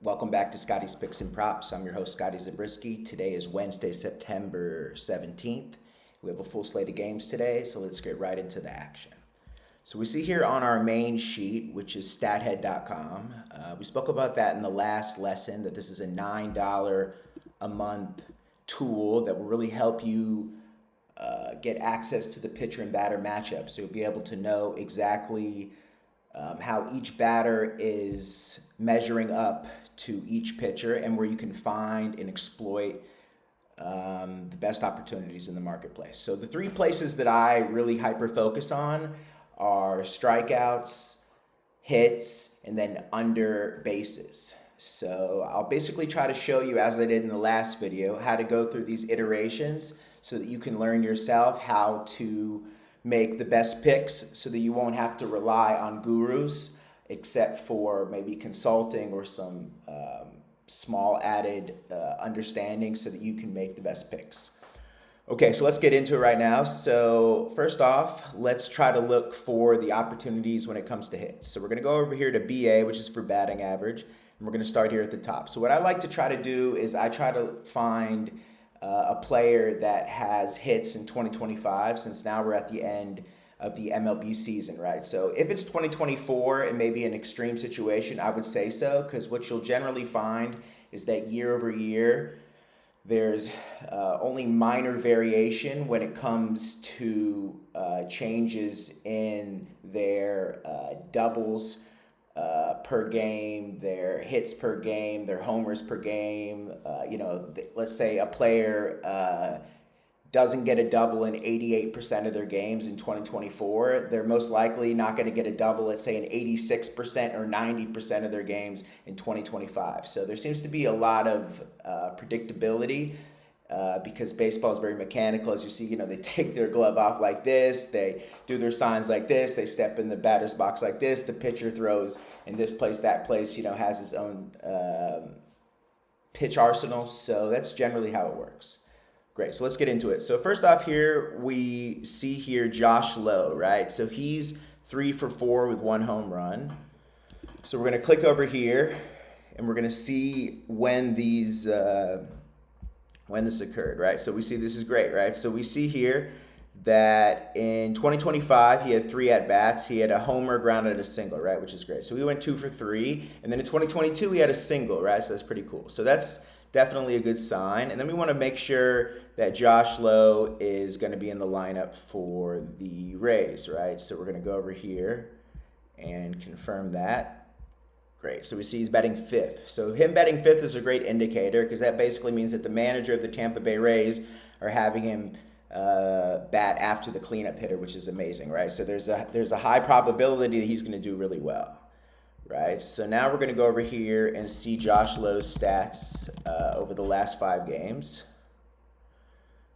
Welcome back to Scotty's Picks and Props. I'm your host, Scotty Zabriskie. Today is Wednesday, September 17th. We have a full slate of games today, so let's get right into the action. So we see here on our main sheet, which is stathead.com, we spoke about that in the last lesson, that this is a $9 a month tool that will really help you get access to the pitcher and batter matchup. So you'll be able to know exactly how each batter is measuring up to each pitcher and where you can find and exploit the best opportunities in the marketplace. So the three places that I really hyper focus on are strikeouts, hits, and then under bases. So I'll basically try to show you, as I did in the last video, how to go through these iterations so that you can learn yourself how to make the best picks so that you won't have to rely on gurus except for maybe consulting or some small added understanding so that you can make the best picks. Okay, so let's get into it right now. So first off, let's try to look for the opportunities when it comes to hits. So we're going to go over here to BA, which is for batting average, and we're going to start here at the top. So what I like to try to do is I try to find a player that has hits in 2025, since now we're at the end of the MLB season, right? So if it's 2024 and maybe an extreme situation, I would say so, because what you'll generally find is that year over year, there's only minor variation when it comes to changes in their doubles per game, their hits per game, their homers per game. Let's say a player doesn't get a double in 88% of their games in 2024. They're most likely not going to get a double, let's say, in 86% or 90% of their games in 2025. So there seems to be a lot of predictability because baseball is very mechanical. As you see, they take their glove off like this, they do their signs like this, they step in the batter's box like this, the pitcher throws in this place, that place, has his own pitch arsenal. So that's generally how it works. Great, so let's get into it. So first off here, we see here Josh Lowe, right? So he's 3 for 4 with 1 home run. So we're going to click over here, and we're going to see when these when this occurred, right? So we see this is great, right? So we see here that in 2025, he had 3 at-bats. He had a homer, grounded, a single, right, which is great. So we went 2 for 3. And then in 2022, he had a single, right? So that's pretty cool. So that's definitely a good sign. And then we want to make sure that Josh Lowe is going to be in the lineup for the Rays, right? So we're going to go over here and confirm that. Great. So we see he's batting 5th. So him batting 5th is a great indicator because that basically means that the manager of the Tampa Bay Rays are having him bat after the cleanup hitter, which is amazing, right? So there's a high probability that he's going to do really well. Right, so now we're going to go over here and see Josh Lowe's stats over the last 5 games.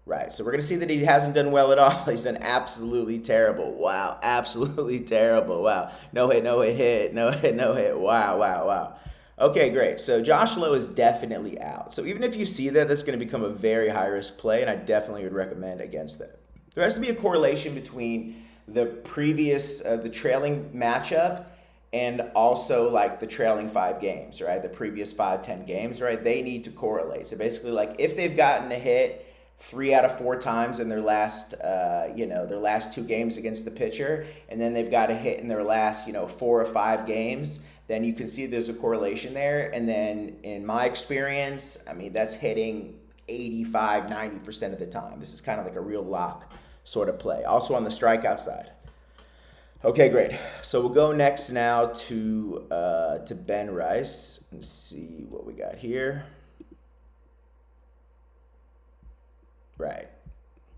Right, so we're going to see that he hasn't done well at all. He's done absolutely terrible. Wow, absolutely terrible. Wow, no hit, no hit, no hit, no hit. Wow. Okay, great. So Josh Lowe is definitely out. So even if you see that, that's going to become a very high-risk play, and I definitely would recommend against that. There has to be a correlation between the previous, the trailing matchup and also like the trailing 5 games, right? The previous 5-10 games, right? They need to correlate. So basically, like if they've gotten a hit 3 out of 4 times in their last, their last 2 games against the pitcher, and then they've got a hit in their last, 4 or 5 games, then you can see there's a correlation there. And then in my experience, I mean, that's hitting 85, 90% of the time. This is kind of like a real lock sort of play. Also on the strikeout side. Okay, great. So we'll go next now to Ben Rice and see what we got here. Right.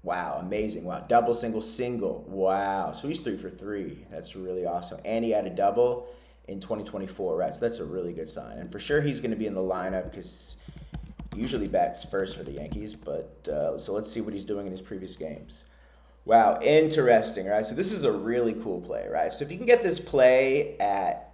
Wow, amazing. Wow, double, single, single. Wow. So he's 3 for 3. That's really awesome. And he had a double in 2024, right? So that's a really good sign. And for sure he's going to be in the lineup because he usually bats first for the Yankees. But so let's see what he's doing in his previous games. Wow, interesting, right? So this is a really cool play, right? So if you can get this play at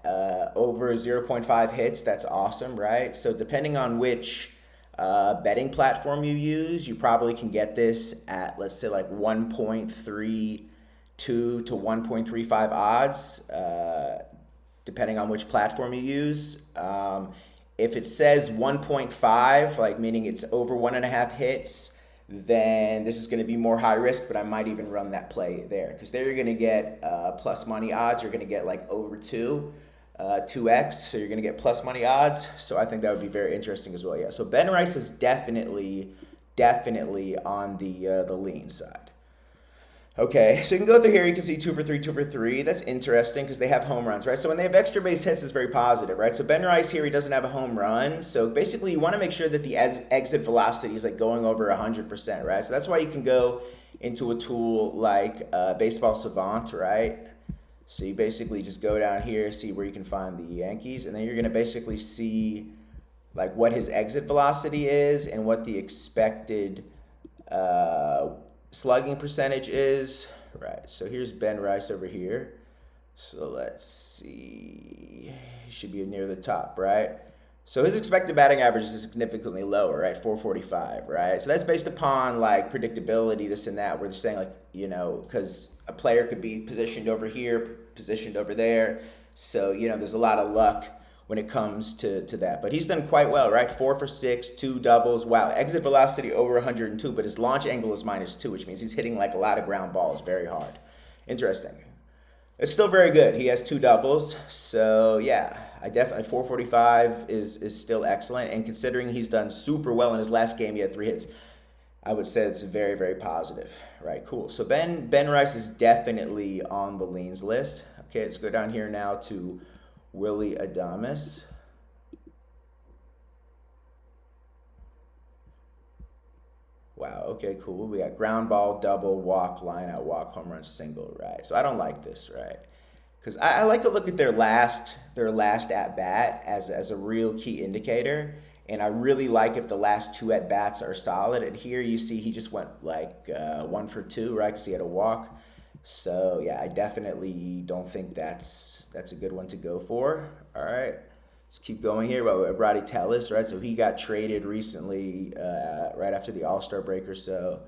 over 0.5 hits, that's awesome, right? So depending on which betting platform you use, you probably can get this at, let's say, like 1.32 to 1.35 odds, depending on which platform you use. If it says 1.5, like meaning it's over 1.5 hits, then this is going to be more high risk, but I might even run that play there because there you're going to get plus money odds. You're going to get like over 2x, so you're going to get plus money odds. So I think that would be very interesting as well. Yeah, so Ben Rice is definitely on the lean side. Okay, so you can go through here, you can see 2 for 3, 2 for 3. That's interesting because they have home runs, right? So when they have extra base hits, it's very positive, right? So Ben Rice here, he doesn't have a home run. So basically you want to make sure that the exit velocity is like going over 100%, right? So that's why you can go into a tool like Baseball Savant, right? So you basically just go down here, see where you can find the Yankees, and then you're going to basically see like what his exit velocity is and what the expected slugging percentage is. Right, so here's Ben Rice over here. So let's see, he should be near the top, right? So his expected batting average is significantly lower, right? 445, right? So that's based upon like predictability, this and that, where they're saying like, you know, because a player could be positioned over here, positioned over there. So, you know, there's a lot of luck when it comes to that. But he's done quite well, right? 4 for 6, 2 doubles. Wow, exit velocity over 102, but his launch angle is -2, which means he's hitting like a lot of ground balls very hard. Interesting. It's still very good. He has 2 doubles. So yeah, I definitely 445 is still excellent. And considering he's done super well in his last game, he had 3 hits. I would say it's very, very positive. Right, cool. So Ben Rice is definitely on the leans list. Okay, let's go down here now to Willy Adames. Wow, okay, cool. We got ground ball, double, walk, line out, walk, home run, single, right? So I don't like this, right? Because I like to look at their last at bat as a real key indicator. And I really like if the last 2 at bats are solid. And here you see he just went like 1 for 2, right? Because he had a walk. So yeah, I definitely don't think that's a good one to go for. All right, let's keep going here. Well, Roddy Tellis, right? So he got traded recently, right after the All-Star break or so,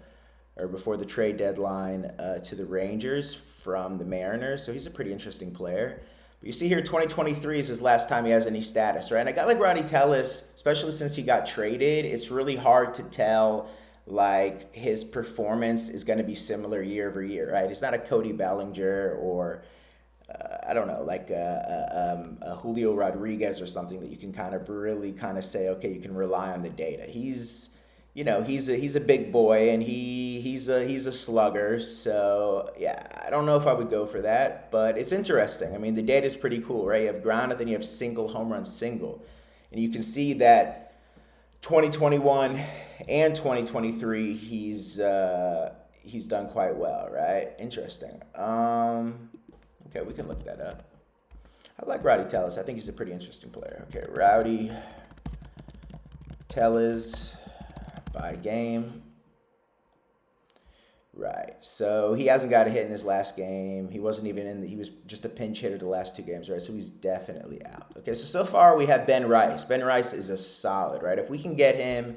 or before the trade deadline, to the Rangers from the Mariners. So he's a pretty interesting player. But you see here, 2023 is his last time he has any status, right? And a guy like Roddy Tellis, especially since he got traded, it's really hard to tell like his performance is going to be similar year over year, right? He's not a Cody Bellinger or I don't know, like a Julio Rodriguez or something that you can kind of really kind of say, okay, you can rely on the data. He's, you know, he's a big boy and he's a slugger. So yeah, I don't know if I would go for that, but it's interesting. I mean, the data is pretty cool, right? You have ground and then you have single, home run, single, and you can see that 2021 and 2023 he's done quite well, right? Interesting. Okay, we can look that up. I like Roddy Tellis. I think he's a pretty interesting player. Okay, Roddy Tellis by game. Right, so he hasn't got a hit in his last game. He wasn't even he was just a pinch hitter the last 2 games, right? So he's definitely out. Okay, so far we have Ben Rice. Ben Rice is a solid, right? If we can get him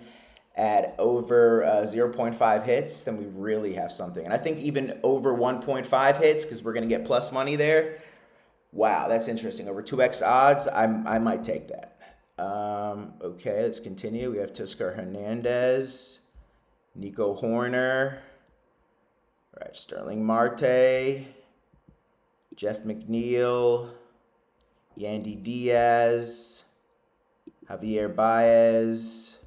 at over 0.5 hits, then we really have something. And I think even over 1.5 hits, because we're going to get plus money there. Wow, that's interesting. Over 2x odds, I might take that. Okay, let's continue. We have Teoscar Hernandez, Nico Horner. Right, Sterling Marte, Jeff McNeil, Yandy Diaz, Javier Baez,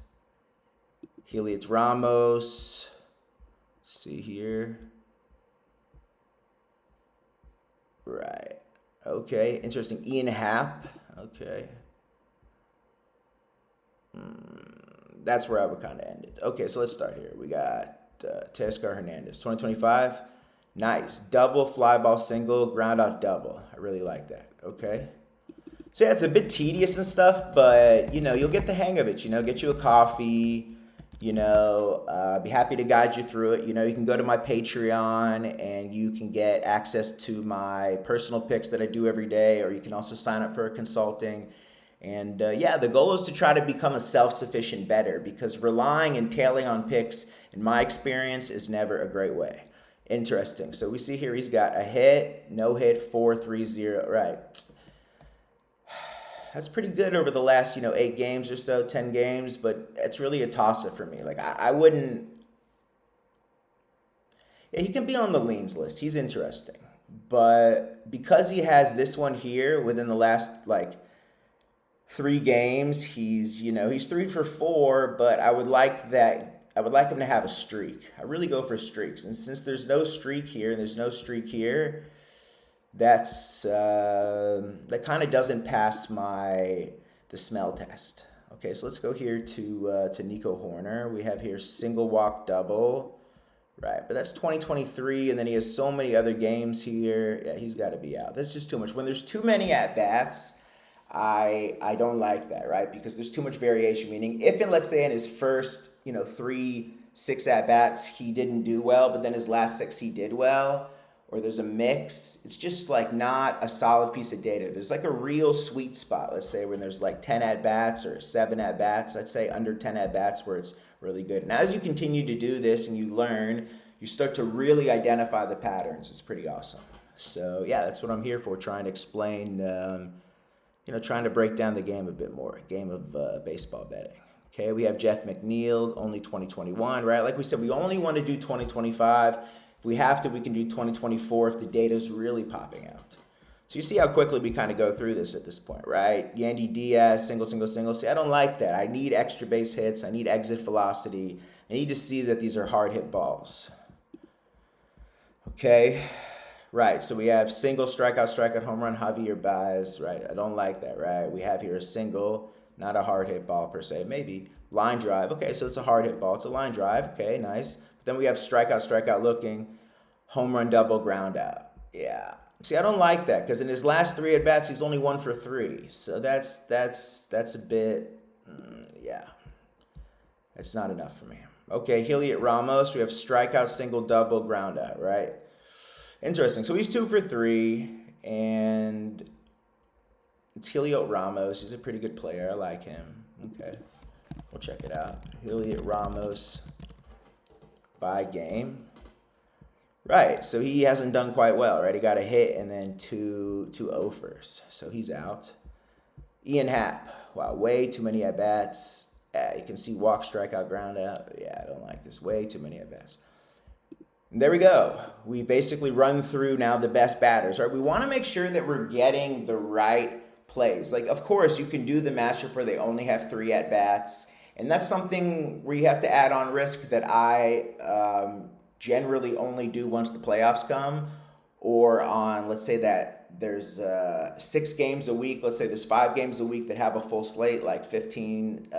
Heliot Ramos. See here. Right. Okay, interesting. Ian Happ. Okay. That's where I would kind of end it. Okay, so let's start here. We got Teoscar Hernandez, 2025. Nice. Double, fly ball, single, ground out, double. I really like that. Okay. So yeah, it's a bit tedious and stuff, but, you know, you'll get the hang of it. You know, get you a coffee, you know, be happy to guide you through it. You know, you can go to my Patreon and you can get access to my personal picks that I do every day, or you can also sign up for a consulting. And yeah, the goal is to try to become a self-sufficient bettor, because relying and tailing on picks, in my experience, is never a great way. Interesting. So we see here he's got a hit, no hit, 4-3-0. Right. That's pretty good over the last, 8 games or so, 10 games, but it's really a toss-up for me. Like I wouldn't. Yeah, he can be on the leans list. He's interesting, but because he has this one here within the last like 3 games, he's 3 for 4. But I would like that. I would like him to have a streak. I really go for streaks, and since there's no streak here and there's no streak here, that kind of doesn't pass the smell test. Okay, so let's go here to Nico Horner. We have here single walk double, right? But that's 2023, and then he has so many other games here. Yeah, he's got to be out. That's just too much. When there's too many at bats, I don't like that, right? Because there's too much variation. Meaning, if let's say in his first 6 at bats he didn't do well, but then his last 6 he did well, or there's a mix, it's just like not a solid piece of data. There's like a real sweet spot, let's say, when there's like 10 at bats or 7 at bats. I'd say under 10 at bats where it's really good. And as you continue to do this and you learn, you start to really identify the patterns. It's pretty awesome. So yeah, that's what I'm here for, trying to explain, trying to break down the game a bit more, game of baseball betting. Okay, we have Jeff McNeil, only 2021, right? Like we said, we only want to do 2025. If we have to, we can do 2024 if the data is really popping out. So you see how quickly we kind of go through this at this point, right? Yandy Diaz, single, single, single. See, I don't like that. I need extra base hits. I need exit velocity. I need to see that these are hard hit balls. Okay, right. So we have single, strikeout, home run, Javier Baez, right? I don't like that, right? We have here a single, not a hard hit ball per se. Maybe line drive. Okay, so it's a hard hit ball. It's a line drive. Okay, nice. But then we have strikeout looking, home run, double, ground out. Yeah. See, I don't like that because in his last 3 at bats, he's only 1 for 3. So that's a bit, yeah. It's not enough for me. Okay, Heliot Ramos, we have strikeout, single, double, ground out, right? Interesting. So he's 2 for 3, and it's Heliot Ramos. He's a pretty good player. I like him. Okay, we'll check it out. Heliot Ramos by game. Right, so he hasn't done quite well, right? He got a hit and then two offers, so he's out. Ian Happ, wow, way too many at-bats. You can see walk, strikeout, ground out. Yeah, I don't like this. Way too many at-bats. And there we go. We basically run through now the best batters, right? We want to make sure that we're getting the right plays. Like, of course, you can do the matchup where they only have 3 at-bats, and that's something where you have to add on risk that I generally only do once the playoffs come, or on, let's say that there's 6 games a week. Let's say there's 5 games a week that have a full slate, like 15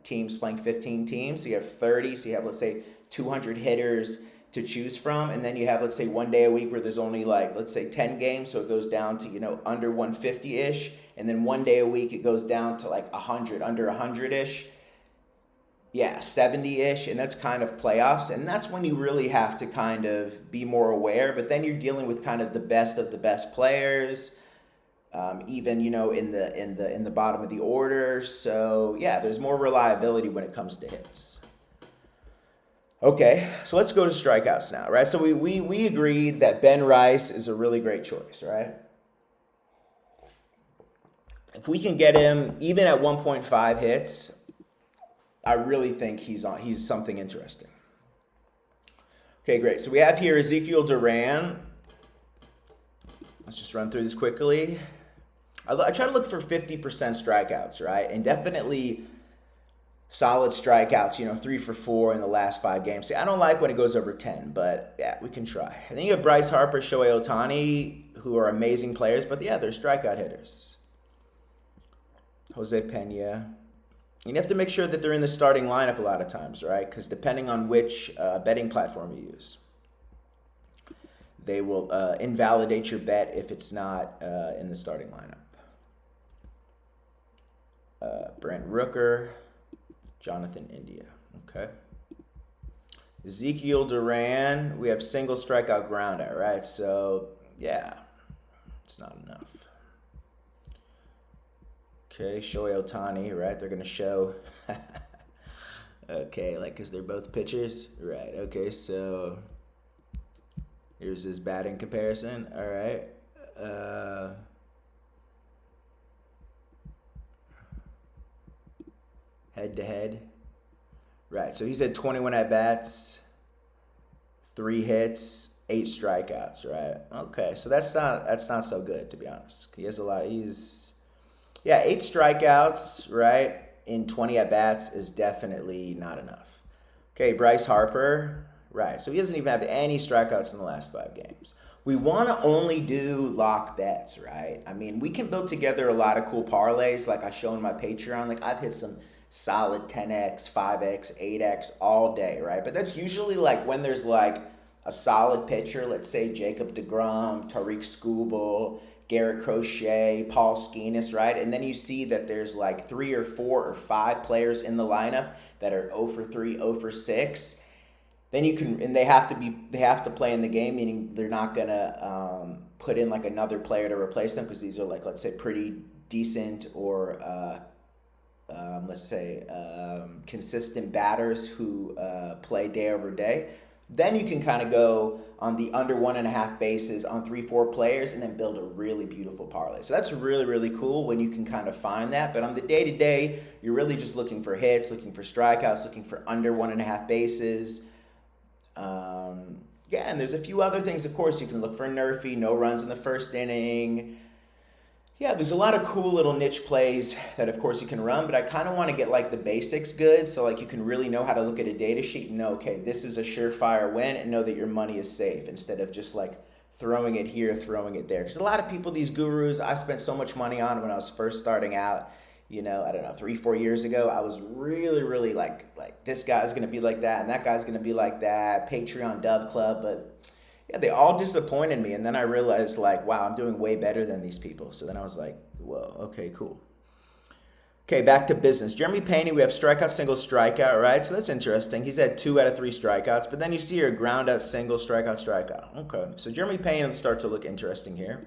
teams playing 15 teams. So you have 30. So you have, let's say, 200 hitters to choose from. And then you have, let's say, 1 day a week where there's only like, let's say 10 games. So it goes down to, under 150-ish. And then 1 day a week, it goes down to like 100, under 100-ish. Yeah, 70-ish, and that's kind of playoffs, and that's when you really have to kind of be more aware. But then you're dealing with kind of the best of the best players, even in the bottom of the order. So yeah, there's more reliability when it comes to hits. Okay, so let's go to strikeouts now, right? So we agreed that Ben Rice is a really great choice, right? If we can get him even at 1.5 hits, I really think he's something interesting. Okay, great. So we have here Ezekiel Duran. Let's just run through this quickly. I try to look for 50% strikeouts, right? And definitely solid strikeouts, 3 for 4 in the last 5 games. See, I don't like when it goes over 10, but yeah, we can try. And then you have Bryce Harper, Shohei Ohtani, who are amazing players, but yeah, they're strikeout hitters. Jose Pena. You have to make sure that they're in the starting lineup a lot of times, right? Because depending on which betting platform you use, they will invalidate your bet if it's not in the starting lineup. Brent Rooker, Jonathan India. Okay. Ezekiel Duran, we have single, strikeout, ground out, right? So, yeah, it's not enough. Okay, Shohei Ohtani, right? They're going to show. Okay, because they're both pitchers. Right, okay, so here's his batting comparison. All right. head-to-head. Right, so he's had 21 at-bats, 3 hits, 8 strikeouts, right? Okay, so that's not so good, to be honest. He has a lot. 8 strikeouts, right, in 20 at-bats is definitely not enough. Okay, Bryce Harper, right, so he doesn't even have any strikeouts in the last 5 games. We want to only do lock bets, right? I mean, we can build together a lot of cool parlays like I show in my Patreon. Like I've hit some solid 10x, 5x, 8x all day, right? But that's usually like when there's like a solid pitcher, let's say Jacob deGrom, Tariq Skubal, Garrett Crochet, Paul Skenes, right? And then you see that there's like 3 or 4 or 5 players in the lineup that are 0 for 3, 0 for 6. Then you can, and they have to play in the game, meaning they're not gonna put in like another player to replace them because these are like, let's say, pretty decent or consistent batters who play day over day. Then you can kind of go on the under 1.5 bases on 3-4 players and then build a really beautiful parlay. So that's really, really cool when you can kind of find that. But on the day-to-day, you're really just looking for hits, looking for strikeouts, looking for under 1.5 bases. And there's a few other things, of course. You can look for Nerfy, no runs in the first inning. Yeah, there's a lot of cool little niche plays that, of course, you can run, but I kind of want to get like the basics good so like you can really know how to look at a data sheet and know, okay, this is a surefire win and know that your money is safe instead of just like throwing it here, throwing it there. Because a lot of people, these gurus, I spent so much money on when I was first starting out, I don't know, 3-4 years ago, I was really, really like this guy's going to be like that and that guy's going to be like that, Patreon Dub Club, but yeah, they all disappointed me. And then I realized like, wow, I'm doing way better than these people. So then I was like, whoa, okay, cool. Okay, back to business. Jeremy Pena, we have strikeout, single, strikeout, right? So that's interesting. He's had 2 out of 3 strikeouts, but then you see here ground out, single, strikeout, strikeout. Okay, so Jeremy Pena start to look interesting here.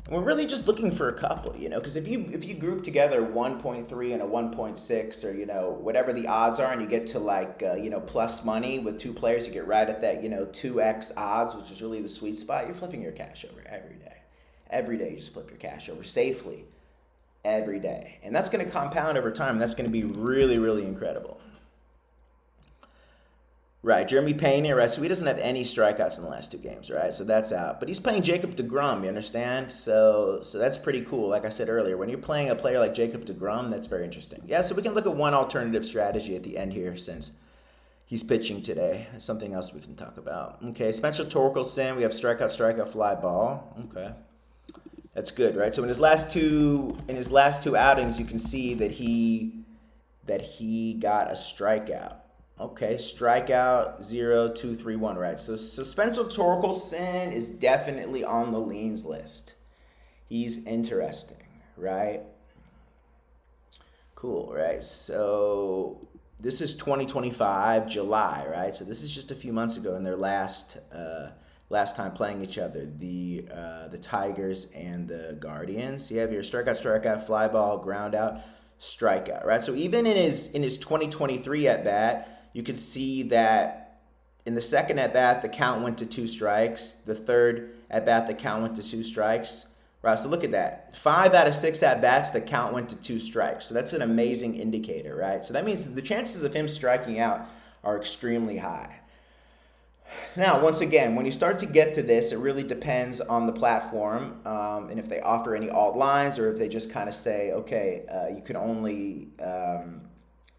And we're really just looking for a couple, because if you group together 1.3 and a 1.6 or, whatever the odds are and you get to like, plus money with 2 players, you get right at that, 2x odds, which is really the sweet spot. You're flipping your cash over every day. Every day you just flip your cash over safely every day. And that's going to compound over time. And that's going to be really, really incredible. Right, Jeremy Pena, right, so he doesn't have any strikeouts in the last 2 games, right, so that's out. But he's playing Jacob deGrom, you understand? So that's pretty cool, like I said earlier. When you're playing a player like Jacob deGrom, that's very interesting. Yeah, so we can look at one alternative strategy at the end here since he's pitching today. That's something else we can talk about. Okay, Spencer Torkelson, we have strikeout, fly ball. Okay, that's good, right? So in his last two outings, you can see that he got a strikeout. Okay, strikeout 0, 2, 3, 1, right? So Spencer Torkelson is definitely on the leans list. He's interesting, right? Cool, right? So this is 2025 July, right? So this is just a few months ago in their last time playing each other, the Tigers and the Guardians. You have your strikeout, fly ball, ground out, strikeout, right? So even in his 2023 at bat, you could see that in the second at-bat, the count went to 2 strikes. The third at-bat, the count went to 2 strikes. Right, so look at that. 5 out of 6 at-bats, the count went to 2 strikes. So that's an amazing indicator, right? So that means the chances of him striking out are extremely high. Now, once again, when you start to get to this, it really depends on the platform and if they offer any alt lines or if they just kind of say, okay, you can only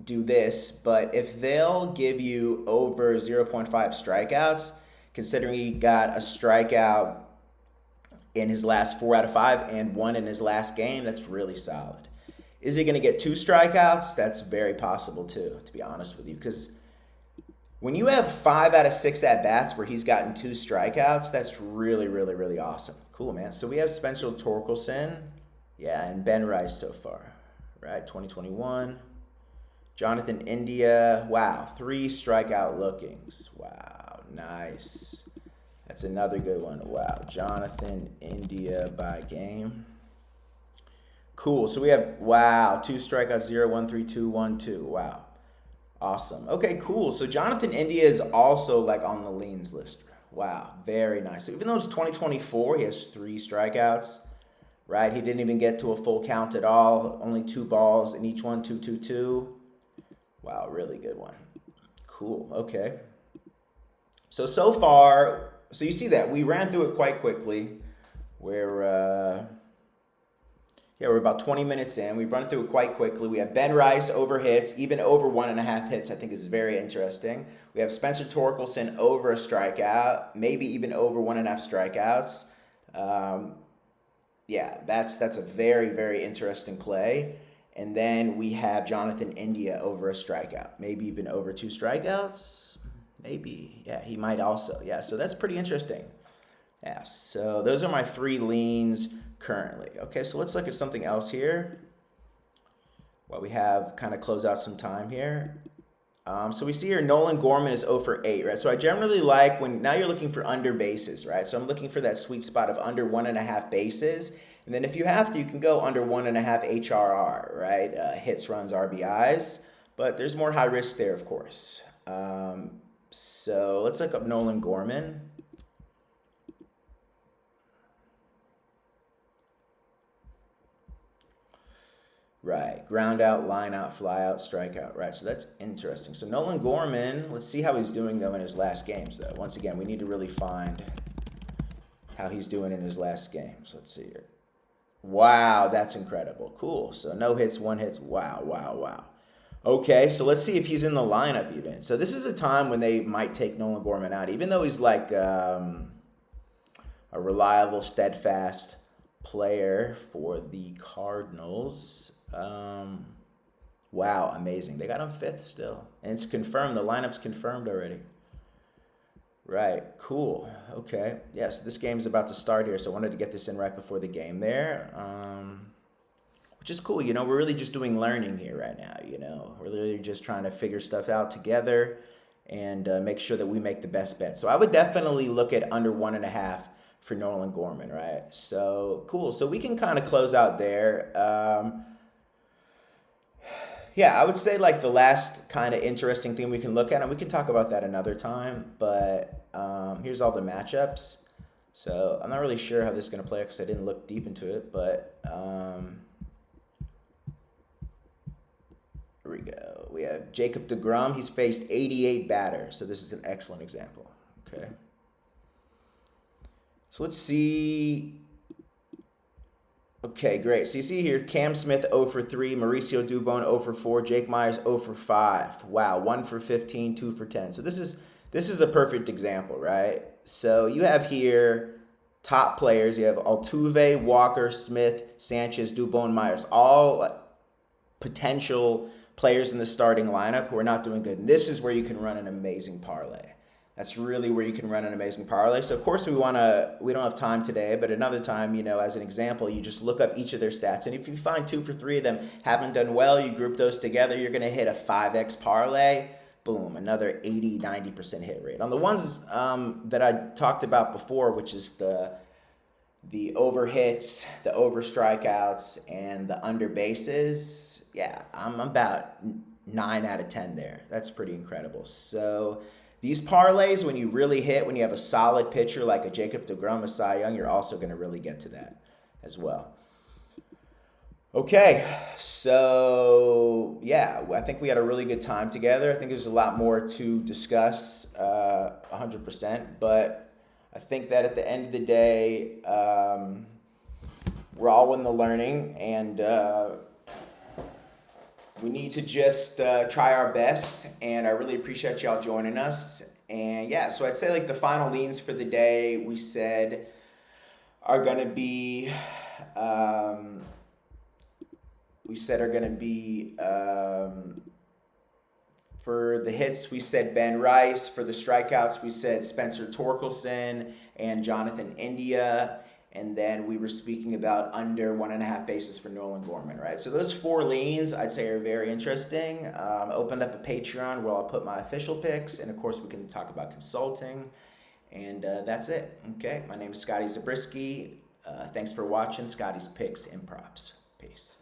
do this, but if they'll give you over 0.5 strikeouts, considering he got a strikeout in his last 4 out of 5 and 1 in his last game, that's really solid. Is he going to get 2 strikeouts? That's very possible too, to be honest with you, because when you have 5 out of 6 at-bats where he's gotten 2 strikeouts, that's really, really, really awesome. Cool, man. So we have Spencer Torkelson, and Ben Rice so far, right? 2021. Jonathan India, wow, 3 strikeout lookings. Wow, nice. That's another good one. Wow, Jonathan India by game. Cool, so we have, 2 strikeouts, 0, 1, 3, 2, 1, 2. Wow, awesome. Okay, cool. So Jonathan India is also like on the leans list. Wow, very nice. So even though it's 2024, he has 3 strikeouts, right? He didn't even get to a full count at all. Only 2 balls in each one, 2, 2, 2. Wow, really good one. Cool. Okay. So far, so you see that we ran through it quite quickly. We're yeah, we're about 20 minutes in. We've run through it quite quickly. We have Ben Rice over hits, even over 1.5 hits. I think is very interesting. We have Spencer Torkelson over a strikeout, maybe even over 1.5 strikeouts. Um, yeah, that's a very interesting play. And then we have Jonathan India over a strikeout, maybe even over 2 strikeouts. Maybe, yeah, he might also. Yeah, so that's pretty interesting. Yeah, so those are my 3 leans currently. Okay, so let's look at something else here while we have kind of close out some time here. So we see here Nolan Gorman is 0 for 8, right? So I generally like when now you're looking for under bases, right? So I'm looking for that sweet spot of under 1.5 bases. And then if you have to, you can go under 1.5 HRR, right? Hits, runs, RBIs. But there's more high risk there, of course. So let's look up Nolan Gorman. Right, ground out, line out, fly out, strikeout. Right, so that's interesting. So Nolan Gorman, let's see how he's doing though in his last games though. Once again, we need to really find how he's doing in his last games. Let's see here. Wow, that's incredible. Cool. So no hits, 1 hit. Wow. Okay, so let's see if he's in the lineup even. So this is a time when they might take Nolan Gorman out, even though he's like a reliable, steadfast player for the Cardinals. Wow, amazing. They got him 5th still. And it's confirmed. The lineup's confirmed already. Right, cool. Okay. Yes, this game's about to start here, so I wanted to get this in right before the game there. Which is cool. We're really just doing learning here right now. We're really just trying to figure stuff out together and make sure that we make the best bet. So I would definitely look at under 1.5 for Nolan Gorman, right? So cool. So we can kind of close out there. Yeah, I would say like the last kind of interesting thing we can look at, and we can talk about that another time, but here's all the matchups. So I'm not really sure how this is going to play because I didn't look deep into it, but here we go. We have Jacob deGrom. He's faced 88 batters, so this is an excellent example. Okay. So let's see. Okay, great. So you see here, Cam Smith 0 for 3, Mauricio Dubon 0 for 4, Jake Myers 0 for 5. Wow, 1 for 15, 2 for 10. So this is a perfect example, right? So you have here top players. You have Altuve, Walker, Smith, Sanchez, Dubon, Myers, all potential players in the starting lineup who are not doing good. And this is where you can run an amazing parlay. That's really where you can run an amazing parlay. So of course we don't have time today, but another time, as an example, you just look up each of their stats. And if you find 2 for 3 of them haven't done well, you group those together, you're going to hit a 5x parlay. Boom, another 80, 90% hit rate. On the ones that I talked about before, which is the over hits, the over strikeouts, and the under bases, yeah, I'm about 9 out of 10 there. That's pretty incredible. So these parlays, when you really hit, when you have a solid pitcher like a Jacob deGrom, a Cy Young, you're also going to really get to that as well. Okay, so yeah, I think we had a really good time together. I think there's a lot more to discuss, 100%, but I think that at the end of the day, we're all in the learning, and we need to just try our best, and I really appreciate y'all joining us. And yeah, so I'd say like the final leans for the day we said are going to be, for the hits, we said Ben Rice. For the strikeouts, we said Spencer Torkelson and Jonathan India. And then we were speaking about under 1.5 bases for Nolan Gorman, right? So those 4 leans I'd say are very interesting. Opened up a Patreon where I'll put my official picks. And of course, we can talk about consulting. And that's it. Okay, my name is Scotty Zabriskie. Thanks for watching Scotty's Picks and Props. Peace.